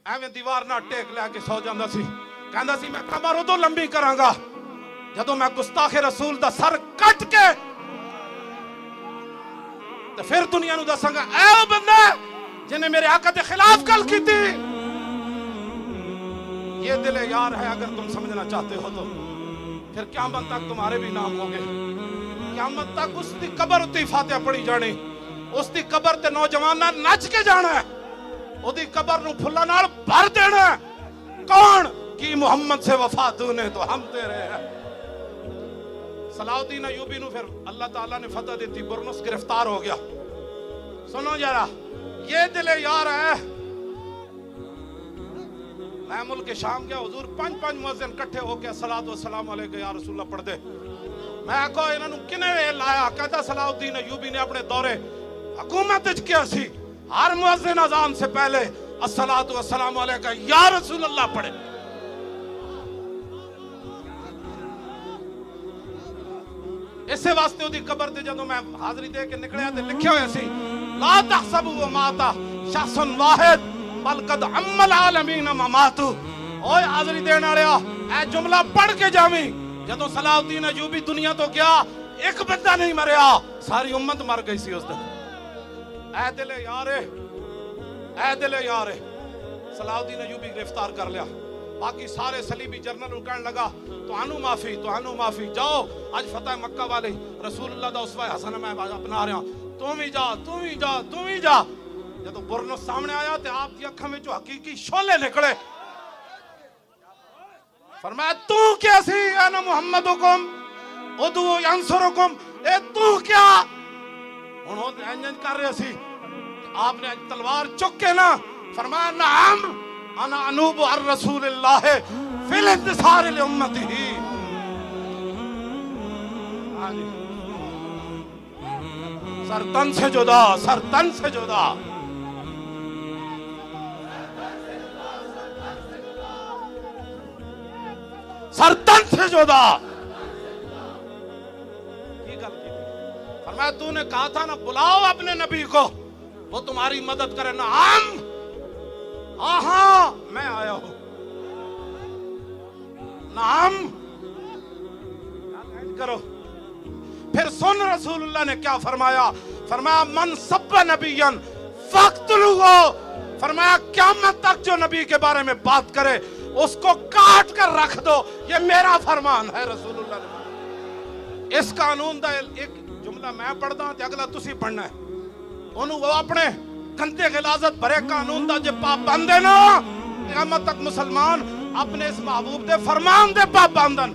ਐਵੇਂ ਦੀਵਾਰ ਨਾਲ ਟੇਕ ਲੈ ਕੇ ਸੌ ਜਾਂਦਾ ਸੀ। ਕਹਿੰਦਾ ਸੀ ਮੈਂ ਕਮਰ ਉਦੋਂ ਲੰਬੀ ਕਰਾਂਗਾ ਜਦੋਂ ਮੈਂ ਗੁਸਤਾਖੇ ਰਸੂਲ ਦਾ ਸਰ ਕੱਟ ਕੇ ਤੇ ਫਿਰ ਦੁਨੀਆ ਨੂੰ ਦੱਸਾਂਗਾ ਐ ਉਹ ਬੰਦਾ जिन्हें मेरे आका के खिलाफ गल की थी। ये दिल यार है, अगर तुम समझना चाहते हो तो फिर क़यामत तक तुम्हारे भी नाम होंगे। क़यामत तक उसकी कबर उत्ते फातिहा पढ़ी जानी, उसकी कबर ते नौजवान नच के जाना है, उसकी कबर नूं फुल्लां नाल भर देना है। कौन की मुहम्मद से वफा तूने तो हम तेरे हैं। सलाउद्दीन अय्यूबी नूं फिर अल्लाह ताला ने फतह दी, बुरनुस गिरफ्तार हो गया। सुनो जरा, ये दिल यार है। मैं मुल्क शाम गया, हुजूर 5 मुअज्जिन इकट्ठे होके अस्सलातु वस्सलाम अलैका या रसूलल्लाह पढ़ दे। मैं कहो इन्हां नूं किने लाया? कहता सलाउद्दीन अय्यूबी ने अपने दौरे हुकूमत विच किया सी, हर मुअज्जिन अज़ान से पहले अस्सलातु वस्सलाम अलैका या रसूलल्लाह पढ़े। इसे वास्ते ओदी कबर ते जदों मैं हाज़री दे के निकलिया ते लिखिया होया सी ला तहसबु व माता शख्सन वाहिद बल कद अम्मल आलमीन ममातु। ओए हाज़री देने वालेया ए जुमला पढ़ के जावी। जदों सलाउद्दीन अय्यूबी दुनिया तो गया एक बंदा नहीं मरिया, सारी उम्मत मर गई सी उस दिन। ए दिल यार, ए दिल यार, सलाउद्दीन अय्यूबी गिरफ्तार कर लिया। बाकी सारे सलीबी जर्नल कहने लगा तुहानू माफी, जाओ आज फतेह मक्का वाले रसूलुल्लाह दा उसवा हसन मैं अपना रहा, तुम ही जा। जदों बुरनुस सामने आया तो आपकी अखां विचों हकीकी शोले निकले। फरमाया तू क्या सी अना मुहम्मदुकुम उदु यंसुरुकुम, ए तू क्या? हुण ओ इंज कर रहे सी, आपने तलवार चुक के ना फरमाया नाम अना अनूबु अर रसूलिल्लाह फिल इंतिसार li उम्मतिही। सर तन से जुदा, की गल की थी? फरमाया तूने कहा था ना बुलाओ अपने नबी को, वो तुम्हारी मदद करे ना। हाँ मैं आया हूं। नाम करो। फिर सुन रसूलुल्लाह ने क्या फरमाया? फरमाया मन सब्बा नबियन फक्तलुहु। फरमाया क़यामत तक जो नबी के बारे में बात करे उसको काट कर रख दो, ये मेरा फरमान है। रसूलुल्लाह ने इस कानून का एक जुमला मैं पढ़दा ते अगला तुसी पढ़ना है। ओनू वो अपने गंदे गिलाजत भरे कानून दा जे पाबंद है ना, क़यामत तक मुसलमान अपने इस महबूब दे फरमान दे पाबंदन।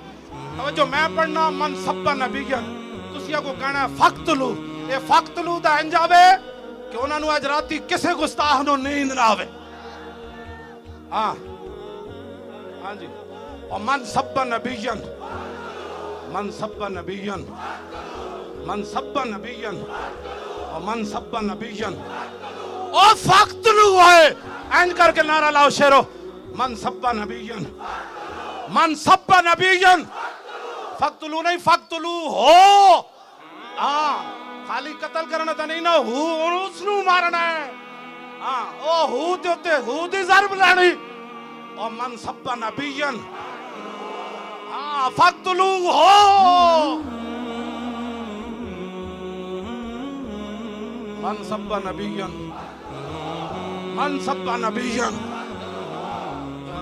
जो मैं पढ़ना मन सब्बा नबियन, तुसिया को कहना है फक्तलू। ये फक्तलू दा इंज आवे कि उन्हां नूं अज राती किसे गुस्ताख नूं नींद ना आवे। हाँ जी। और मन सब्बा नबियन ओ फक्तलू है, इंज करके नारा लाओ शेरो, मन सब्बा नबियन। फक्तलू नहीं, फक्तलू हो। खाली कत्ल करना तो नहीं ना, उसनू मारना है। ओ हू दे उत्ते हू दी ज़रब लानी। और मन सब्बा नबियन, फक्तलू हो। मन सब्बा नबियन।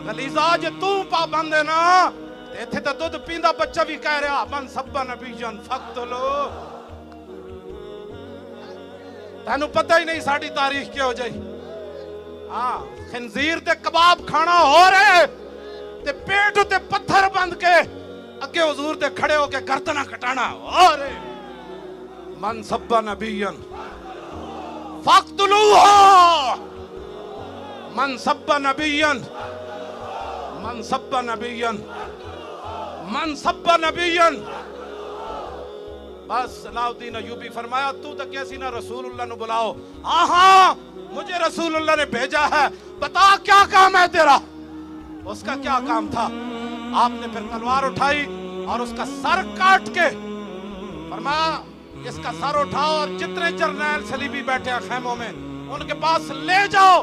गलीजा जे तू पाबंद है ना, इत्थे तो दूध पींदा बच्चा भी कह रहा मन सब्बा नबियन फक्तलू। तैनू पता ही नहीं साड़ी तारीख क्या हो जाए। खंजीर ते कबाब खाना हो रहे ते पेट ते पत्थर बंद के अगे हुजूर ते खड़े होके गर्दना कटाना हो रहे। मन सब्बा नबियन फक्तलू हो। मन सब्बा नबियन। बस सलाउद्दीन अय्यूबी फरमाया तू तो कैसी ना रसूलुल्लाह ने बुलाओ। हाँ मुझे रसूलुल्लाह ने भेजा है, बता क्या काम है तेरा? उसका क्या काम था? आपने फिर तलवार उठाई और उसका सर काट के फरमाया इसका सर उठाओ और जितने जर्नैल सलीबी बैठे हैं खैमों में उनके पास ले जाओ।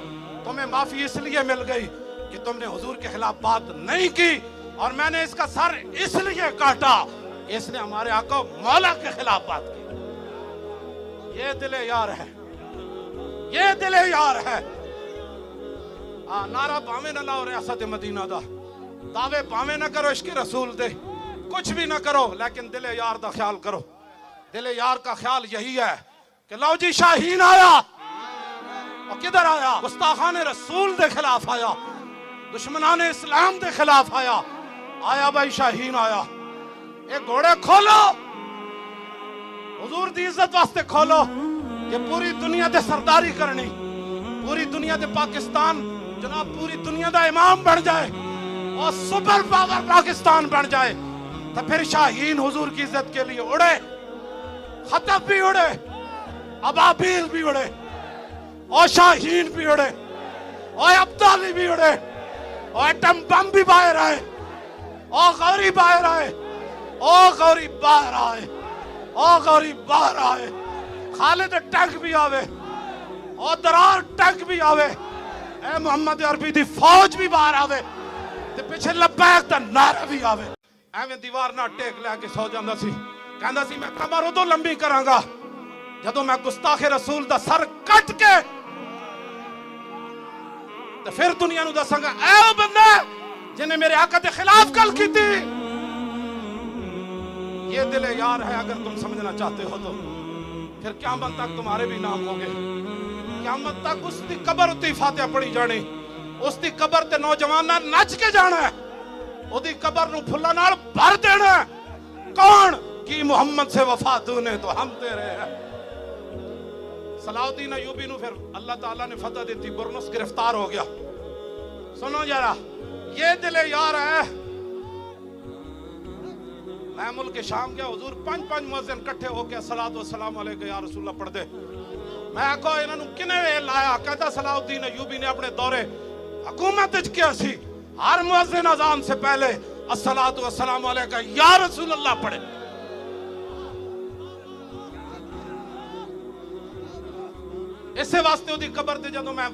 तो تمہیں معافی اس لیے مل گئی کہ تم نے حضور کے خلاف بات نہیں کی، اور میں نے اس کا سر اس لیے کاٹا اس نے ہمارے آقا مولا کے خلاف بات کی۔ یہ دل یار ہے، یہ دل یار ہے۔ نعرہ باویں نہ لاؤ ریاست مدینہ دا، دعوے باویں نہ کرو عشق رسول دے، کچھ بھی نہ کرو، لیکن دل یار دا خیال کرو۔ دل یار کا خیال یہی ہے کہ لو جی شاہین آیا، اور کدھر آیا؟ گستاخان رسول دے خلاف آیا، دشمنان اسلام دے خلاف آیا۔ آیا بھائی شاہین آیا، ایک گھوڑے کھولو، حضور دی عزت واسطے کھولو، کہ پوری دنیا دے سرداری کرنی، پوری دنیا دے پاکستان جناب پوری دنیا دا امام بن جائے اور سپر پاور پاکستان بن جائے، تو پھر شاہین حضور کی عزت کے لیے اڑے، خطف بھی اڑے، ابابیل بھی اڑے، اور شاہین بھی اڑے، اور ابدالی بھی اڑے، اور ایٹم بم بھی باہر آئے، اور غوری باہر آئے، اور غوری باہر آئے، اور غوری باہر آئے، خالد ٹینک بھی آوے، اور درار ٹینک بھی آوے، اے محمد عربی دی فوج بھی باہر آوے، تے پیچھے لبیک دا نعرہ بھی آوے۔ ایویں دیوار نہ ٹیک لے کے سو جاندا سی، کہندا سی میں کمر ادوں لمبی کراں گا جدوں میں گستاخ رسول دا سر کٹ کے تے پھر دنیا نو دساں گا اے او بندہ جنہیں میرے آقا دے خلاف گل کی تھی۔ یہ دل یار ہے، اگر تم سمجھنا چاہتے ہو تو پھر قیامت تک تمہارے بھی نام ہوں گے۔ قیامت تک اس دی قبر اتی فاتحہ پڑھی جانی، اس دی قبر تے نوجوان نچ کے جانا ہے، او دی قبر نو پھلا نال بھر دینا ہے۔ کون کی محمد سے وفا دونے تو ہم تیرے ہیں۔ صلاح الدین ایوبی نو پھر اللہ تعالیٰ نے فتح دیتی، برنس گرفتار ہو گیا۔ سنو ذرا، یہ دل یار ہے۔ میں ملک شام گیا، حضور 5 مؤذن کٹھے ہو کے الصلاۃ والسلام علیکہ یا رسول اللہ پڑھ دے۔ میں کہا انہوں نے کنے لایا؟ کہتا صلاح الدین ایوبی نے اپنے دورے حکومت کیا سی، ہر مؤذن اذان سے پہلے الصلاۃ والسلام علیکہ یا رسول اللہ پڑھے۔ اسے واسطے دی قبر تے جدوں میں